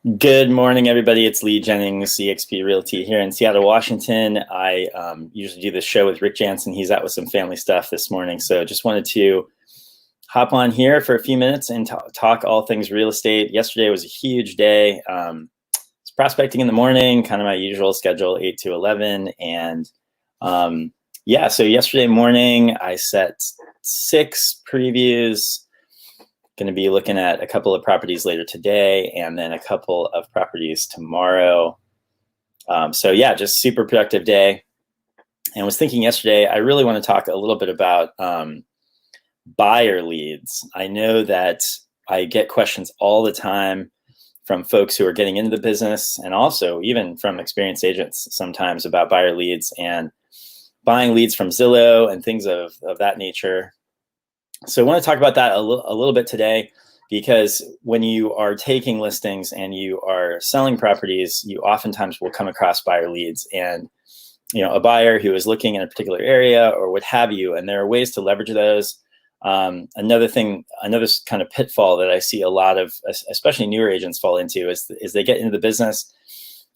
Good morning, everybody. It's Lee Jennings, CXP Realty here in Seattle, Washington. I usually do this show with Rick Jansen. He's out with some family stuff this morning. So just wanted to hop on here for a few minutes and talk all things real estate. Yesterday was a huge day. It's prospecting in the morning, kind of my usual schedule, 8 to 11. And so yesterday morning, I set 6 previews. Going to be looking at a couple of properties later today and then a couple of properties tomorrow. Just super productive day. And was thinking yesterday, I really want to talk a little bit about buyer leads. I know that I get questions all the time from folks who are getting into the business and also even from experienced agents sometimes about buyer leads and buying leads from Zillow and things of that nature. So I want to talk about that a little bit today, because when you are taking listings and you are selling properties, you oftentimes will come across buyer leads and, a buyer who is looking in a particular area or what have you, and there are ways to leverage those. Another kind of pitfall that I see a lot of, especially newer agents fall into is they get into the business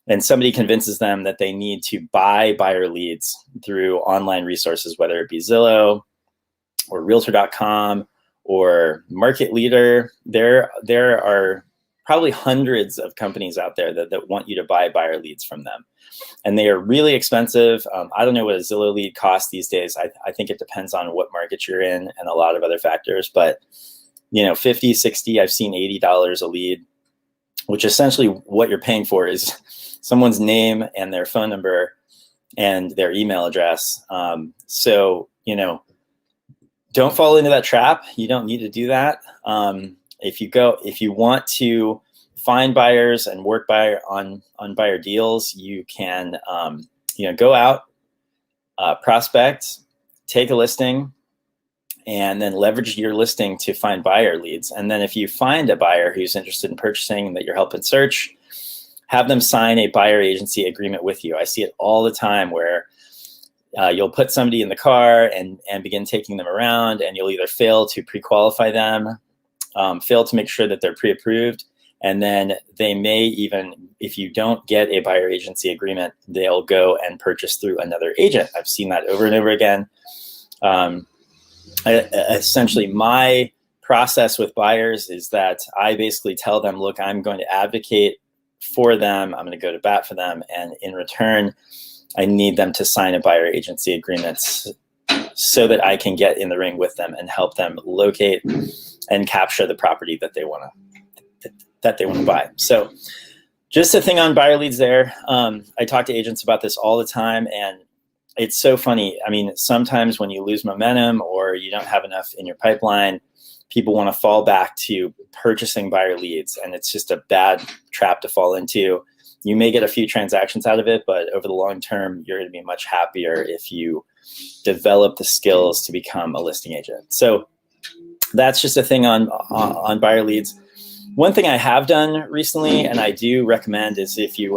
and somebody convinces them that they need to buy buyer leads through online resources, whether it be Zillow or Realtor.com or Market Leader. There are probably hundreds of companies out there that want you to buy buyer leads from them. And they are really expensive. I don't know what a Zillow lead costs these days. I think it depends on what market you're in and a lot of other factors. But, 50, 60, I've seen $80 a lead, which essentially what you're paying for is someone's name and their phone number and their email address. Don't fall into that trap. You don't need to do that. If you want to find buyers and work on buyer deals, you can go out, prospect, take a listing, and then leverage your listing to find buyer leads. And then if you find a buyer who's interested in purchasing that you're helping search, have them sign a buyer agency agreement with you. I see it all the time where you'll put somebody in the car and begin taking them around, and you'll either fail to pre-qualify them, fail to make sure that they're pre-approved, and then they may even, if you don't get a buyer agency agreement, they'll go and purchase through another agent. I've seen that over and over again. Essentially, my process with buyers is that I basically tell them, look, I'm going to advocate for them. I'm going to go to bat for them. And in return, I need them to sign a buyer agency agreement so that I can get in the ring with them and help them locate and capture the property that they want to buy. So just a thing on buyer leads there. I talk to agents about this all the time, and it's so funny. I mean, sometimes when you lose momentum or you don't have enough in your pipeline, people want to fall back to purchasing buyer leads, and it's just a bad trap to fall into. You may get a few transactions out of it, but over the long term, you're going to be much happier if you develop the skills to become a listing agent. So that's just a thing on buyer leads. One thing I have done recently, and I do recommend, is if you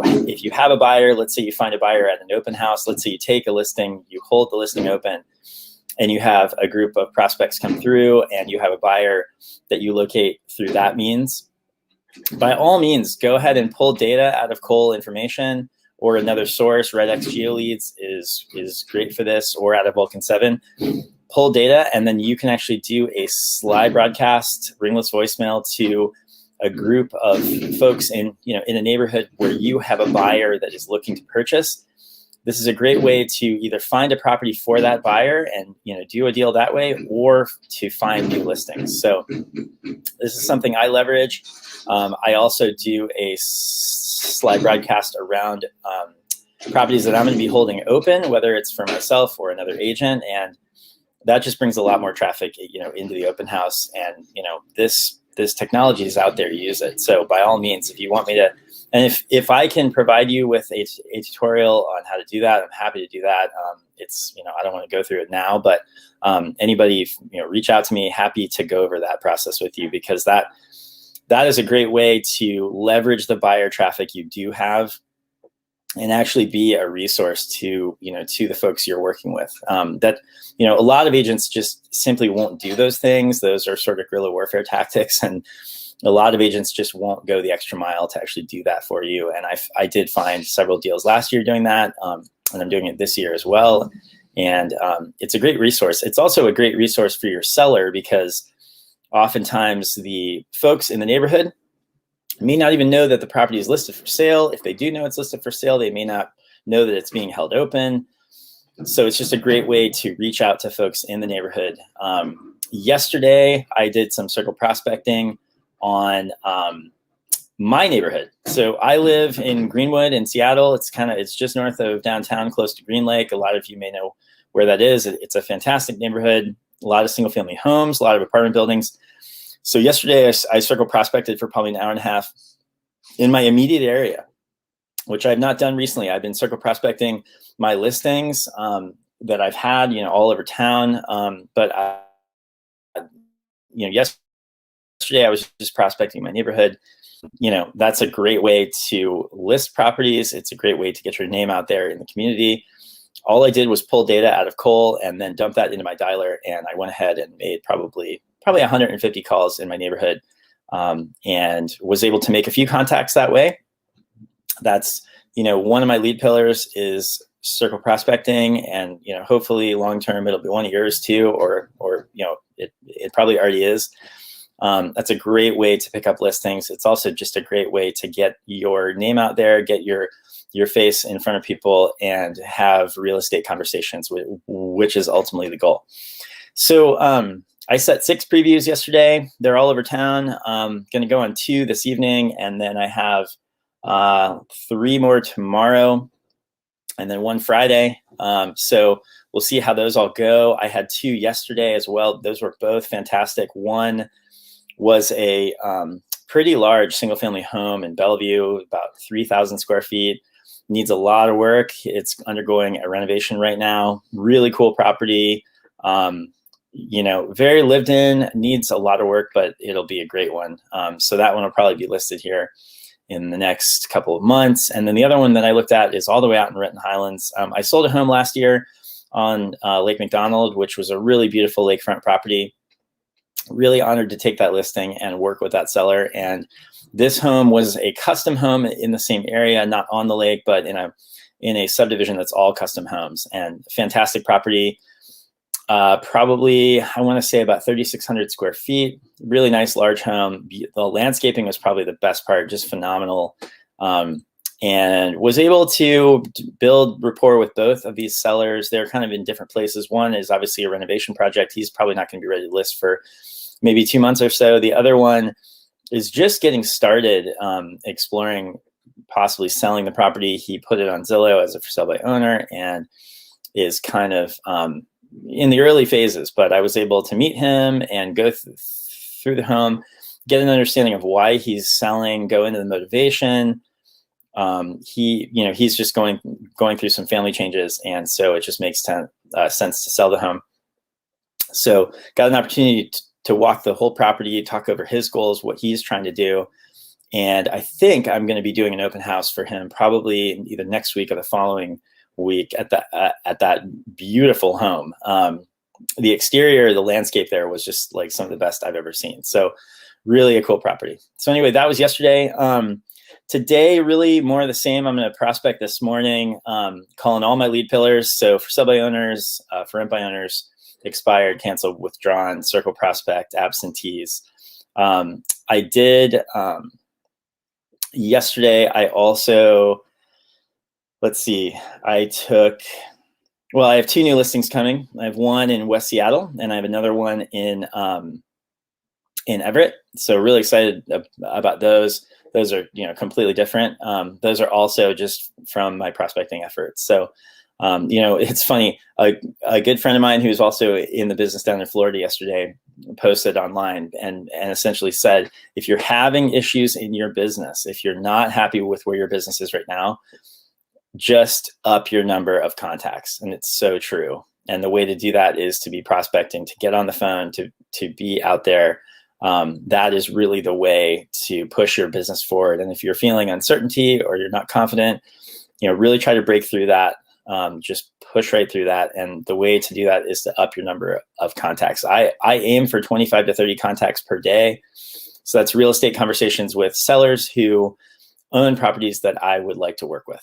have a buyer, let's say you find a buyer at an open house, let's say you take a listing, you hold the listing open, and you have a group of prospects come through, and you have a buyer that you locate through that means. By all means, go ahead and pull data out of Cole information or another source. RedX GeoLeads is great for this, or out of Vulcan 7. Pull data, and then you can actually do a slide broadcast, ringless voicemail to a group of folks in a neighborhood where you have a buyer that is looking to purchase. This is a great way to either find a property for that buyer and do a deal that way, or to find new listings. So this is something I leverage. I also do a slide broadcast around properties that I'm going to be holding open, whether it's for myself or another agent, and that just brings a lot more traffic, into the open house. And this technology is out there, use it. So by all means, if you want me to, and if I can provide you with a tutorial on how to do that, I'm happy to do that. I don't want to go through it now, but anybody, reach out to me, happy to go over that process with you, because that is a great way to leverage the buyer traffic you do have and actually be a resource to the folks you're working with. A lot of agents just simply won't do those things. Those are sort of guerrilla warfare tactics, and A lot of agents just won't go the extra mile to actually do that for you. And I did find several deals last year doing that, and I'm doing it this year as well. And it's a great resource. It's also a great resource for your seller, because oftentimes the folks in the neighborhood may not even know that the property is listed for sale. If they do know it's listed for sale, they may not know that it's being held open. So it's just a great way to reach out to folks in the neighborhood. Yesterday, I did some circle prospecting on my neighborhood. So I live in Greenwood in Seattle. It's just north of downtown, close to Green Lake. A lot of you may know where that is. It's a fantastic neighborhood, a lot of single family homes, a lot of apartment buildings. So yesterday I circle prospected for probably an hour and a half in my immediate area, which I've not done recently. I've been circle prospecting my listings that I've had, all over town. But yesterday I was just prospecting my neighborhood. That's a great way to list properties. It's a great way to get your name out there in the community. All I did was pull data out of Cole and then dump that into my dialer. And I went ahead and made probably 150 calls in my neighborhood, and was able to make a few contacts that way. That's, one of my lead pillars is circle prospecting, and, hopefully long-term it'll be one of yours too, or it probably already is. That's a great way to pick up listings. It's also just a great way to get your name out there, get your face in front of people, and have real estate conversations, which is ultimately the goal. So I set 6 previews yesterday. They're all over town. Going to go on 2 this evening, and then I have 3 more tomorrow, and then 1 Friday. So we'll see how those all go. I had 2 yesterday as well. Those were both fantastic. One was a pretty large single family home in Bellevue, about 3,000 square feet. Needs a lot of work. It's undergoing a renovation right now. Really cool property. Very lived in, needs a lot of work, but it'll be a great one. So that one will probably be listed here in the next couple of months. And then the other one that I looked at is all the way out in Renton Highlands. I sold a home last year on Lake McDonald, which was a really beautiful lakefront property. Really honored to take that listing and work with that seller. And this home was a custom home in the same area, not on the lake, but in a subdivision that's all custom homes, and fantastic property. Probably, I want to say about 3,600 square feet, really nice large home. The landscaping was probably the best part, just phenomenal. And was able to build rapport with both of these sellers. They're kind of in different places. One is obviously a renovation project. He's probably not going to be ready to list for maybe 2 months or so. The other one is just getting started, exploring possibly selling the property. He put it on Zillow as a for sale by owner and is kind of in the early phases, but I was able to meet him and go through the home, get an understanding of why he's selling, go into the motivation. He's just going through some family changes, and so it just makes sense to sell the home. So got an opportunity to walk the whole property, talk over his goals, what he's trying to do. And I think I'm going to be doing an open house for him probably either next week or the following week at that beautiful home. The exterior, the landscape there was just like some of the best I've ever seen. So really a cool property. So anyway, that was yesterday. Today, really more of the same. I'm going to prospect this morning, calling all my lead pillars. So for sell by owners, for rent by owners, expired, canceled, withdrawn, circle prospect, absentees. I did yesterday. I also, let's see, I have 2 new listings coming. I have one in West Seattle, and I have another one in Everett. So really excited about those. Those are, completely different. Those are also just from my prospecting efforts. So, it's funny. A good friend of mine who's also in the business down in Florida yesterday posted online and essentially said, if you're having issues in your business, if you're not happy with where your business is right now, just up your number of contacts. And it's so true. And the way to do that is to be prospecting, to get on the phone, to be out there. That is really the way to push your business forward. And if you're feeling uncertainty or you're not confident, really try to break through that. Just push right through that. And the way to do that is to up your number of contacts. I aim for 25 to 30 contacts per day. So that's real estate conversations with sellers who own properties that I would like to work with.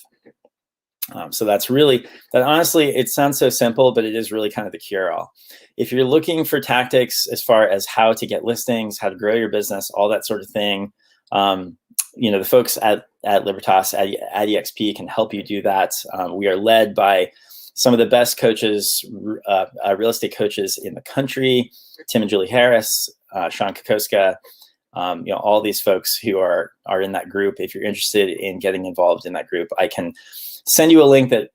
So that's really, that honestly, it sounds so simple, but it is really kind of the cure-all. If you're looking for tactics as far as how to get listings, how to grow your business, all that sort of thing, the folks at Libertas, at EXP can help you do that. We are led by some of the best coaches, real estate coaches in the country, Tim and Julie Harris, Sean Kokoska, all these folks who are in that group. If you're interested in getting involved in that group, I can send you a link that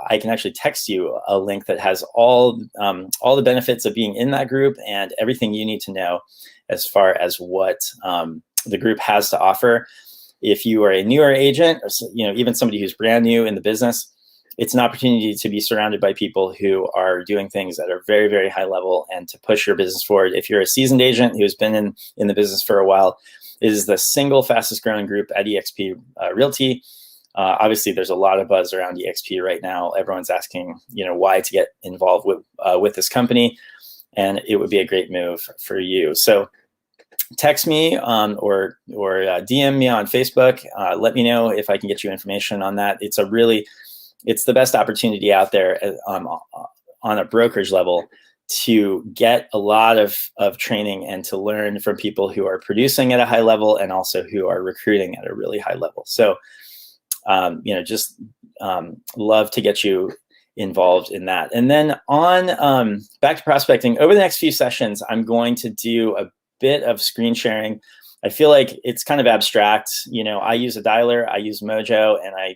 I can actually text you a link that has all the benefits of being in that group and everything you need to know as far as what the group has to offer. If you are a newer agent, or even somebody who's brand new in the business, it's an opportunity to be surrounded by people who are doing things that are very, very high level and to push your business forward. If you're a seasoned agent who's been in the business for a while, it is the single fastest growing group at EXP Realty. Obviously, there's a lot of buzz around EXP right now. Everyone's asking, why to get involved with this company, and it would be a great move for you. So text me or DM me on Facebook. Let me know if I can get you information on that. It's the best opportunity out there on a brokerage level to get a lot of training and to learn from people who are producing at a high level and also who are recruiting at a really high level. So, love to get you involved in that. And then on back to prospecting, over the next few sessions, I'm going to do a bit of screen sharing. I feel like it's kind of abstract. I use a dialer, I use Mojo, and I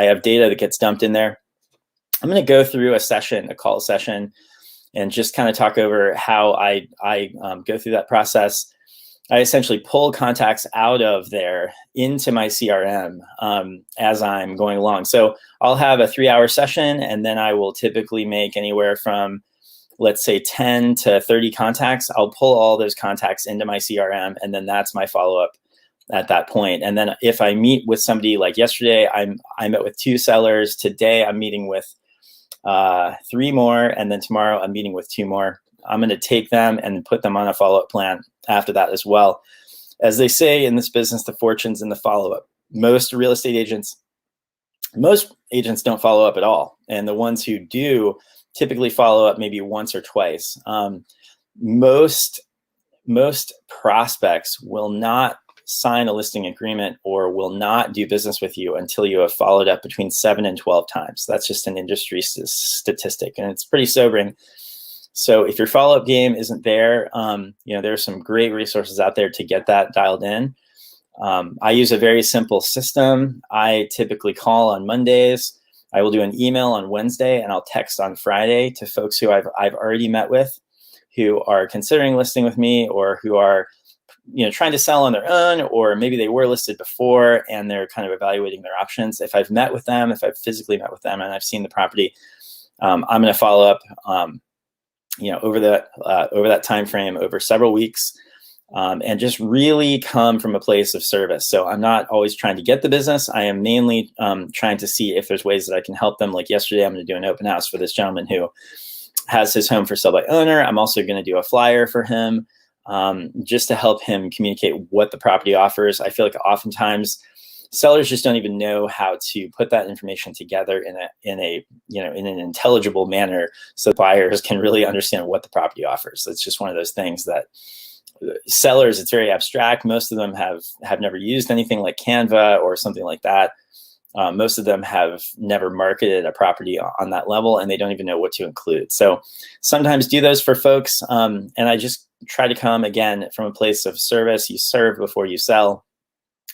have data that gets dumped in there. I'm going to go through a call session, and just kind of talk over how I go through that process. I essentially pull contacts out of there into my CRM as I'm going along. So I'll have a 3-hour session, and then I will typically make anywhere from, let's say, 10 to 30 contacts. I'll pull all those contacts into my CRM, and then that's my follow-up at that point. And then if I meet with somebody, like yesterday, I met with 2 sellers. Today, I'm meeting with 3 more, and then tomorrow I'm meeting with 2 more. I'm going to take them and put them on a follow-up plan after that as well. As they say in this business, the fortune's in the follow-up. Most agents don't follow up at all. And the ones who do typically follow up maybe once or twice. Most prospects will not sign a listing agreement or will not do business with you until you have followed up between 7 and 12 times. That's just an industry statistic, and it's pretty sobering. So if your follow-up game isn't there, there are some great resources out there to get that dialed in. I use a very simple system. I typically call on Mondays. I will do an email on Wednesday, and I'll text on Friday to folks who I've already met with, who are considering listing with me, or who are trying to sell on their own, or maybe they were listed before and they're kind of evaluating their options. If I've met with them, if I've physically met with them and I've seen the property, I'm going to follow up over that time frame, over several weeks, and just really come from a place of service. So I'm not always trying to get the business. I am mainly trying to see if there's ways that I can help them. Like yesterday, I'm going to do an open house for this gentleman who has his home for sale by owner. I'm also going to do a flyer for him, just to help him communicate what the property offers. I feel like oftentimes sellers just don't even know how to put that information together in an intelligible manner, so buyers can really understand what the property offers. It's just one of those things that sellers, it's very abstract. Most of them have never used anything like Canva or something like that. Most of them have never marketed a property on that level, and they don't even know what to include. So sometimes do those for folks, and I just try to come, again, from a place of service. You serve before you sell.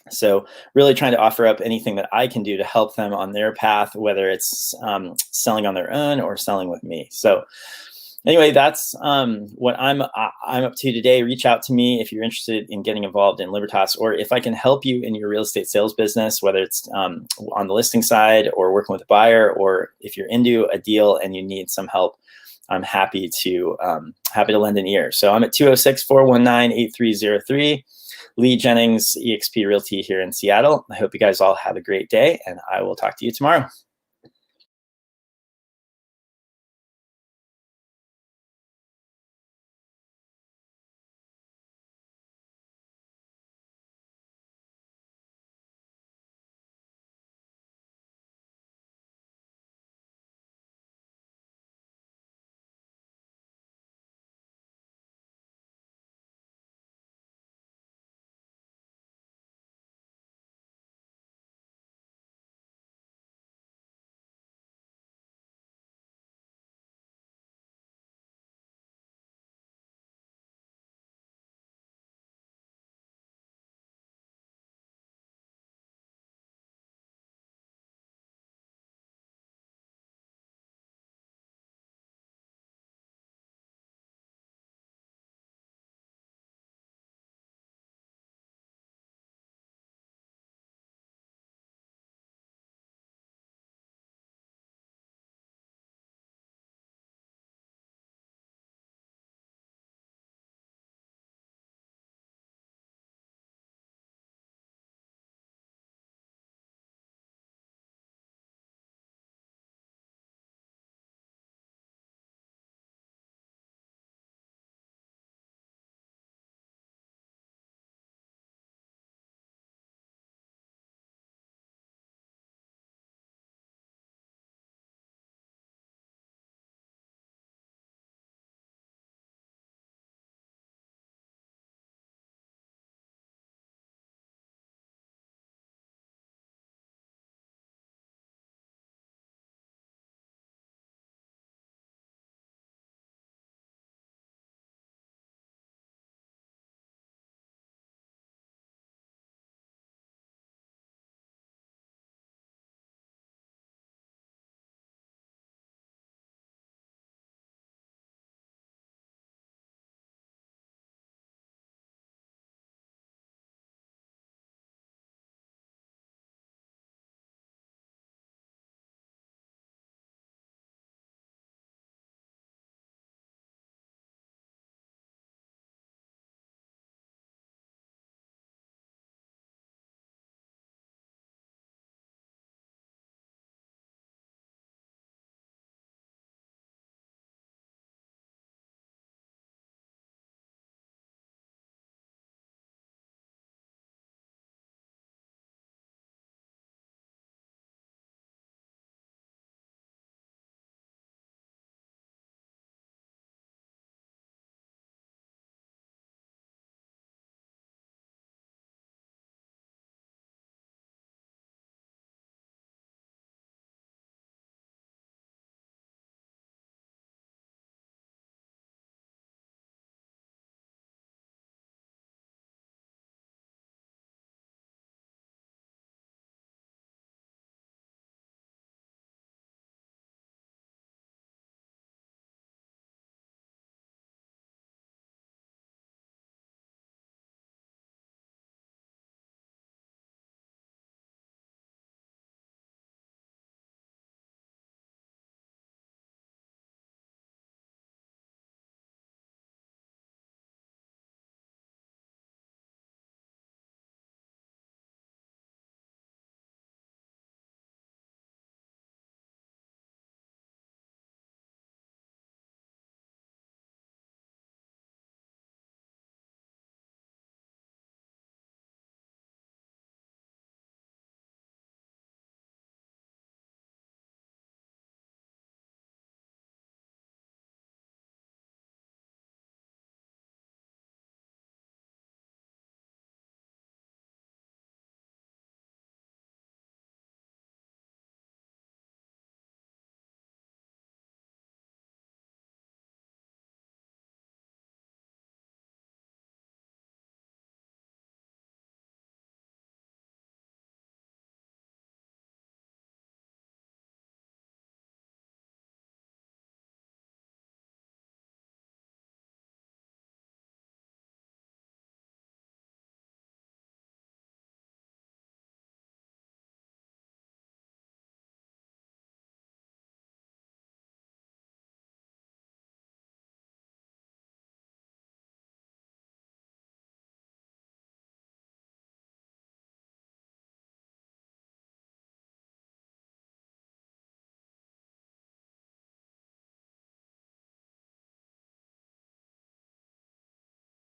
So really trying to offer up anything that I can do to help them on their path, whether it's selling on their own or selling with me. So anyway, that's what I'm up to today. Reach out to me if you're interested in getting involved in Libertas, or if I can help you in your real estate sales business, whether it's on the listing side or working with a buyer, or if you're into a deal and you need some help, I'm happy to lend an ear. So I'm at 206-419-8303. Lee Jennings, eXp Realty here in Seattle. I hope you guys all have a great day, and I will talk to you tomorrow.